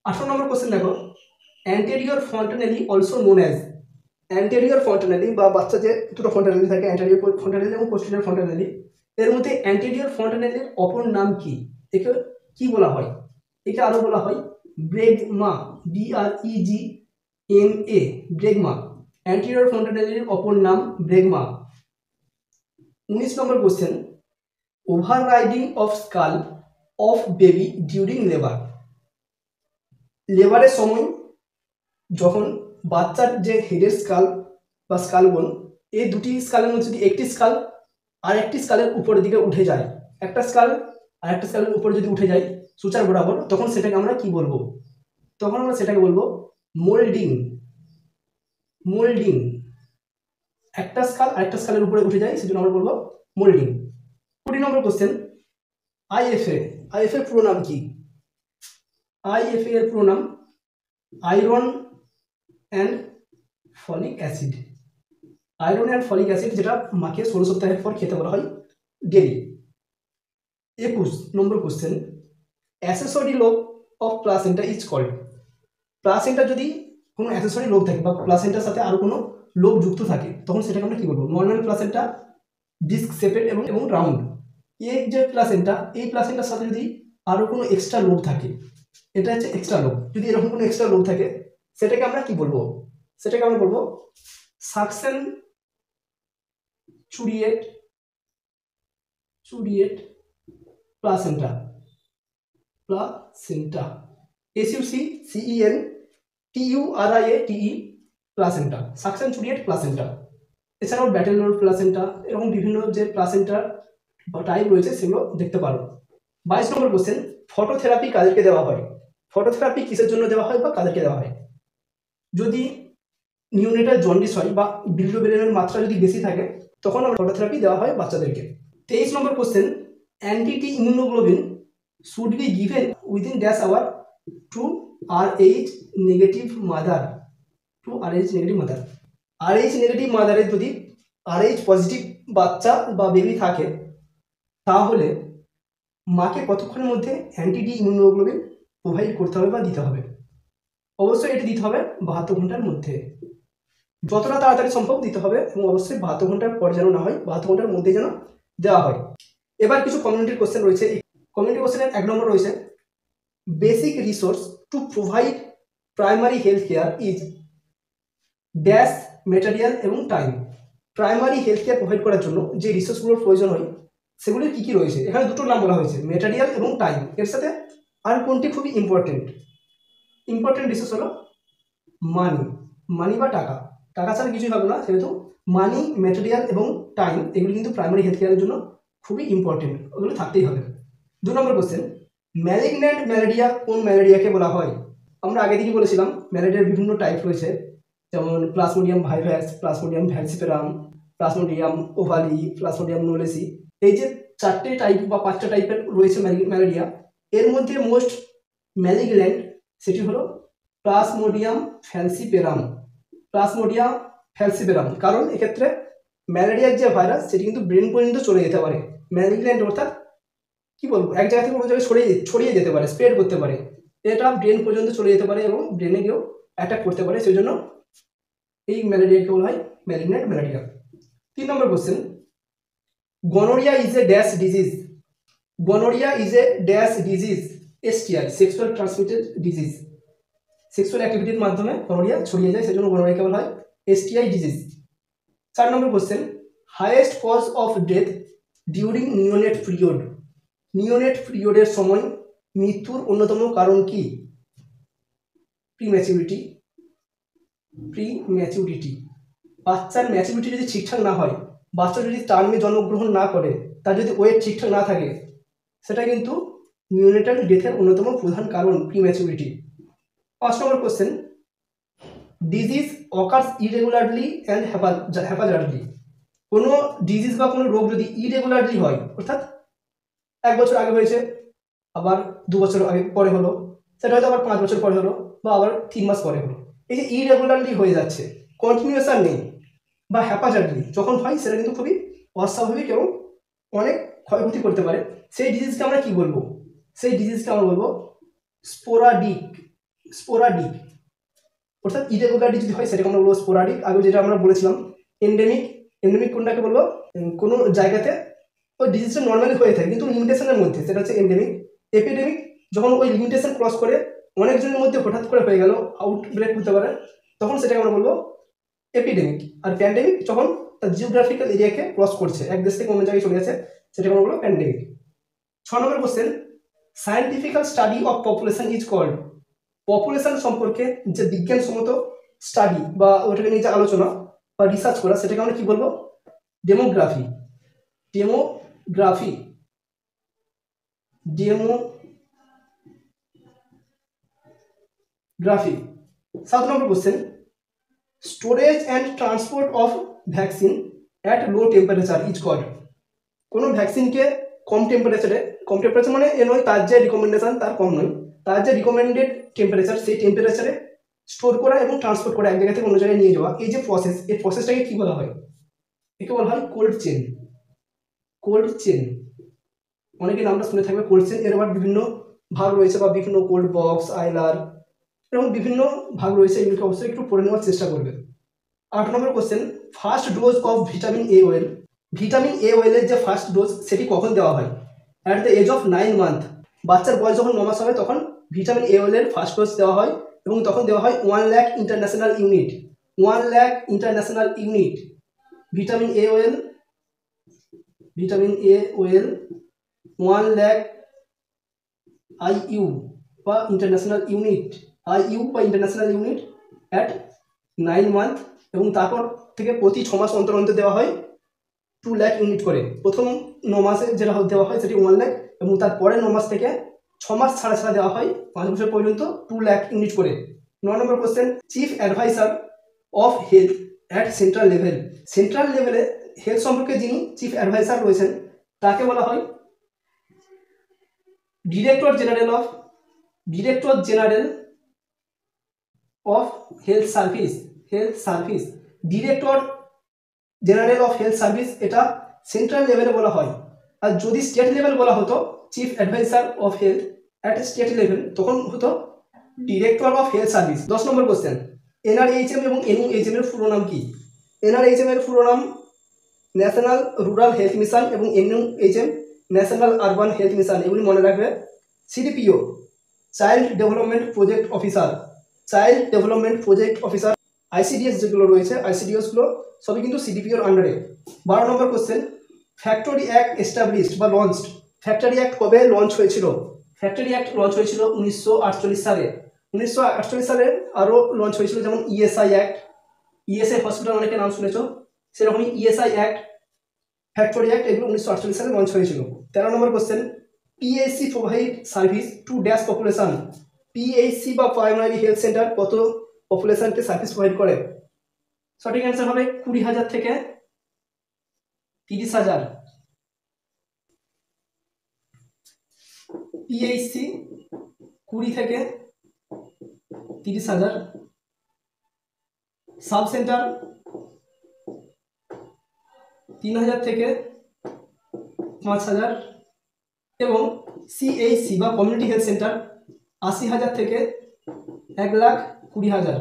18 নম্বর question দেখো, anterior fontanelle also known as. Anterior fontanelle বা বাচ্চা যে দুটো ফন্টানেলি থাকে, অ্যান্টেরিয়র ফন্টানেলি এবং পোস্টেরিয়র ফন্টানেলি, এর মধ্যে অ্যান্টেরিয়র ফন্টানেলির অপর নাম কি? একে কি বলা হয়? একে আরো বলা হয় ব্রেগমা, BREGMA, ব্রেগমা। অ্যান্টেরিয়র ফন্টানেলির অপর নাম bregma. 19 number question, overriding of skull of baby during labour. লেবারের সময় যখন বাচ্চার যে হেডের স্কাল বা স্কাল বোন, এই দুটি স্কালের মধ্যে যদি একটি স্কাল আর একটি স্কালের উপরের দিকে উঠে যায়, একটা স্কাল আর একটা স্কালের উপরে যদি উঠে যায় সূচার বরাবর, তখন সেটাকে আমরা কি বলবো? তখন আমরা সেটাকে বলবো মোল্ডিং। মোল্ডিং, একটা স্কাল আর একটা স্কালের উপরে উঠে যায়, সেজন্য আমরা বলবো মোল্ডিং। 20 নম্বর কোশ্চেন, আইএফএ। আইএফএ পুরো নাম কি? আইএফএ এর পুরো নাম iron and folic acid. Iron and folic acid, যেটা মাকে 16 সপ্তাহের পর খেতে বলা হয় ডেলি। 21 নম্বর question, accessory lobe of placenta is called. Placenta যদি কোনো অ্যাসেসরি লোব থাকে বা প্লাসেন্টার সাথে আরো কোনো লোব যুক্ত থাকে, তখন সেটাকে আমরা কি বলবো? নর্মাল প্লাসেন্টা, ডিস্ক শেপেড এবং রাউন্ড। এই যে প্লাসেন্টা, এই প্লাসেন্টার সাথে যদি আরো কোনো এক্সট্রা লোব থাকে, এটা হচ্ছে এক্সট্রা লোব। যদি এরকম কোনো এক্সট্রা লোব থাকে, সেটাকে আমরা কি বলবো? সেটাকে আমরা বলবো succenturiate placenta. Placenta, SUCCENTURIATE, placenta, succenturiate placenta. এছাড়াও ব্যাটেলর প্লাসেন্টা, এরকম বিভিন্ন যে প্লাসেন্টা বা টাইপ রয়েছে সেগুলো দেখতে পারো। 22 নম্বর কোশ্চেন, ফটোথেরাপি কাদেরকে দেওয়া হয়? ফটোথেরাপি কিসের জন্য দেওয়া হয় বা কাদেরকে দেওয়া হয়? যদি নিউনেটাল জন্ডিস হয় বা বিলিরুবিনের মাত্রা যদি বেশি থাকে, তখন ফটোথেরাপি দেওয়া হয় বাচ্চাদেরকে। 23 number question, anti immunoglobin should be given within dash hour to RH negative mother. RH negative মাদারের যদি RH পজিটিভ বাচ্চা বা বেবি থাকে, তাহলে মাকে কতক্ষণের মধ্যে অ্যান্টি ইমিউনোগ্লোবিন প্রোভাইড করতে হবে বা দিতে হবে? অবশ্যই এটি দিতে হবে 72 ঘন্টার মধ্যে। যতটা তাড়াতাড়ি সম্ভব দিতে হবে, এবং অবশ্যই 72 ঘন্টার পর যেন না হয়, 72 ঘন্টার মধ্যে যেন দেওয়া হয়। এবার কিছু কমিউনিটির কোশ্চেন রয়েছে। কমিউনিটি কোশ্চেনের 1 নম্বর রয়েছে, basic resource to provide primary health care is dash material এবং time. Primary health care provide করার জন্য যে রিসোর্সগুলোর প্রয়োজন হয়, সেগুলির কী কী রয়েছে? এখানে দুটো নাম বলা হয়েছে, মেটেরিয়াল এবং টাইম। এর সাথে আর কোনটি খুবই ইম্পর্টেন্ট রিসোর্স হলো মানি বা টাকা। টাকা ছাড়া কিছুই হবে না, সেহেতু মানি, মেটেরিয়াল এবং টাইম, এগুলি কিন্তু প্রাইমারি হেলথ কেয়ারের জন্য খুবই ইম্পর্টেন্ট, ওগুলো থাকতেই হবে। 2 নম্বর কোশ্চেন, ম্যালিগন্যান্ট ম্যালেরিয়া কোন ম্যালেরিয়াকে বলা হয়? আমরা আগে দিনই বলেছিলাম ম্যালেরিয়ার বিভিন্ন টাইপ রয়েছে, যেমন plasmodium vivax, plasmodium falciparum, plasmodium ovale, plasmodium knowlesi. এই যে 4টে টাইপ বা 5টা টাইপের রয়েছে ম্যালেরিয়া, এর মধ্যে মোস্ট ম্যালিগন্যান্ট সেটি হলো প্লাজমোডিয়াম ফ্যালসিপেরাম। কারণ এক্ষেত্রে ম্যালেরিয়ার যে ভাইরাস, সেটি কিন্তু ব্রেন পর্যন্ত চলে যেতে পারে। ম্যালিগন্যান্ট অর্থাৎ কি বলবো, এক জায়গা থেকে অন্য জায়গায় ছড়িয়ে যেতে পারে, স্প্রেড করতে পারে। এটা ব্রেন পর্যন্ত চলে যেতে পারে এবং ব্রেনে গিয়েও অ্যাটাক করতে পারে, সেই জন্য এই ম্যালেরিয়াকে বলা হয় malignant malaria. 3 number question, gonorrhoea is a dash disease. Gonorrhoea is a dash disease, STI, sexual transmitted disease. Sexual অ্যাক্টিভিটির মাধ্যমে গনোরিয়া ছড়িয়ে যায়, সেজন্য গনোরিয়াকে বলা হয় STI disease. 4 number question, highest cause of death during neonate period. Neonate পিরিয়ডের সময় মৃত্যুর অন্যতম কারণ কি? প্রিম্যাচুরিটি। বাচ্চার ম্যাচুরিটি যদি ঠিকঠাক না হয়, বাচ্চা যদি টার্মে জন্মগ্রহণ না করে, তার যদি ওয়েট ঠিকঠাক না থাকে, সেটা কিন্তু নিওনেটাল ডেথের অন্যতম প্রধান কারণ, prematurity. 5 number question, disease occurs irregularly and haphazardly. কোনো ডিজিজ বা কোনো রোগ যদি ইরেগুলারলি হয়, অর্থাৎ 1 বছর আগে হয়েছে, আবার 2 বছর আগে পরে হলো, সেটা হয়তো আবার 5 বছর পরে হলো, বা আবার 3 মাস পরে হলো, এই যে ইরেগুলারলি হয়ে যাচ্ছে, কন্টিনিউয়াস নেই, বা হ্যাপাজার্ডলি যখন হয়, সেটা কিন্তু খুবই অস্বাভাবিক এবং অনেক ক্ষয়ক্ষতি করতে পারে। সেই ডিজিজকে আমরা কি বলবো? সেই ডিজিজকে আমরা বলবো স্পোরাডিক স্পোরাডিক, অর্থাৎ ইরেগুলারিটি যদি হয় সেটাকে আমরা বলবো স্পোরাডিক। আগে যেটা আমরা বলেছিলাম এন্ডেমিক, এন্ডেমিক কোনটাকে বলবো, কোনো জায়গাতে ওই ডিজিজটা নর্মালি হয়ে থাকে কিন্তু লিমিটেশনের মধ্যে, সেটা হচ্ছে এন্ডেমিক। এপিডেমিক যখন ওই লিমিটেশন ক্রস করে অনেকজনের মধ্যে হঠাৎ করে হয়ে গেল, আউটব্রেক হতে পারে, তখন সেটাকে আমরা বলবো এপিডেমিক। আর প্যান্ডেমিক যখন তার জিওগ্রাফিক্যাল এরিয়াকে ক্রস করছে, এক দেশ থেকে অন্য জায়গায় চলে যাচ্ছে, সেটাকে আমরা বলবো প্যান্ডেমিক। 6 নম্বর question, scientifical study of population is called. Population সম্পর্কে যে বিজ্ঞানসম্মত স্টাডি বা ওটাকে নিয়ে যে আলোচনা বা রিসার্চ করা, সেটাকে আমরা কি বলবো, ডেমোগ্রাফি। Demography, demography. 7 নম্বর question, storage and transport of vaccine at low temperature is called. কোনো ভ্যাকসিনকে কম টেম্পারেচার মানে এ নয় তার যে রিকমেন্ডেশন তার কম নয়, তার যে রিকমেন্ডেড টেম্পারেচার সেই টেম্পারেচারে স্টোর করা এবং ট্রান্সপোর্ট করা, এক জায়গা থেকে অন্য জায়গায় নিয়ে যাওয়া, এই যে প্রসেস, এই প্রসেসটাকে কি বলা হয়, একে বলা হয় কোল্ড চেন। কোল্ড চেন, অনেকে নামটা শুনে থাকবে কোল্ড চেন। এর আবার বিভিন্ন ভাগ রয়েছে বা বিভিন্ন কোল্ড বক্স, আইলার, এরকম বিভিন্ন ভাগ রয়েছে, এগুলোকে অবশ্যই একটু পড়ে নেওয়ার চেষ্টা করবে। 8 number question, first dose of vitamin A oil. Vitamin A অয়েলের যে ফার্স্ট ডোজ সেটি কখন দেওয়া হয়? At the age of 9 month. বাচ্চার বয়স যখন 9 মাস হবে তখন ভিটামিন এ অয়েলের ফার্স্ট ডোজ দেওয়া হয় এবং তখন দেওয়া হয় 1 lakh international unit. 1 lakh international unit vitamin A oil, vitamin A oil 1 lakh IU বা ইন্টারন্যাশনাল ইউনিট, আইইউ বা ইন্টারন্যাশনাল ইউনিট অ্যাট 9 মান্থ, এবং তারপর থেকে প্রতি 6 মাস অন্তর অন্তর দেওয়া হয় 2 লাখ ইউনিট করে। প্রথম 9 মাসে যেটা দেওয়া হয় সেটি 1 লাখ, এবং তারপরে 9 মাস থেকে 6 মাস ছাড়া ছাড়া দেওয়া হয় 5 বছর পর্যন্ত 2 লাখ ইউনিট করে। 9 number question, chief advisor of health at central level. Central লেভেলে হেলথ সম্পর্কে যিনি চিফ অ্যাডভাইসার রয়েছেন তাকে বলা হয় director general of health service. Director general of health service, এটা সেন্ট্রাল লেভেলে বলা হয়। আর যদি স্টেট লেভেল বলা হতো chief advisor of health at state level, তখন হতো director of health service. 10 number question, NRHM এবং এনইউএইচএম এর পুরো নাম কি? এনআরএইচএম এর পুরো নাম ন্যাশনাল রুরাল হেলথ মিশন এবং NUHM national urban health mission, এগুলি মনে রাখবে। CDPO, child development project officer, ICDS যেগুলো রয়েছে, আইসিডিএসগুলো সবই কিন্তু সিডিপিওর আন্ডারে। 12 নম্বর কোশ্চেন, ফ্যাক্টরি অ্যাক্ট এস্টাবলিশড বা লঞ্চড। ফ্যাক্টরি অ্যাক্ট কবে লঞ্চ হয়েছিল? ফ্যাক্টরি অ্যাক্ট লঞ্চ হয়েছিল 1948 সালে। 1948 সালে আরও লঞ্চ হয়েছিল যেমন ইএসআই অ্যাক্ট, ইএসআই হসপিটাল অনেকে নাম শুনেছ, সেরকমই ইএসআই অ্যাক্ট, ফ্যাক্টরি অ্যাক্ট, এগুলো 1948 সালে লঞ্চ হয়েছিল। 13 number question, PHC provide service to dash population. PHC বা প্রাইমারি হেলথ সেন্টার কত পপুলেশনকে সার্ভিস প্রোভাইড করে? সঠিক অ্যান্সার হবে 20,000 থেকে 30,000। পিএইচসি 20 থেকে 30,000, সাব সেন্টার 3,000 থেকে 5,000, এবং সিএইচসি বা কমিউনিটি হেলথ সেন্টার 80,000 থেকে 1,20,000।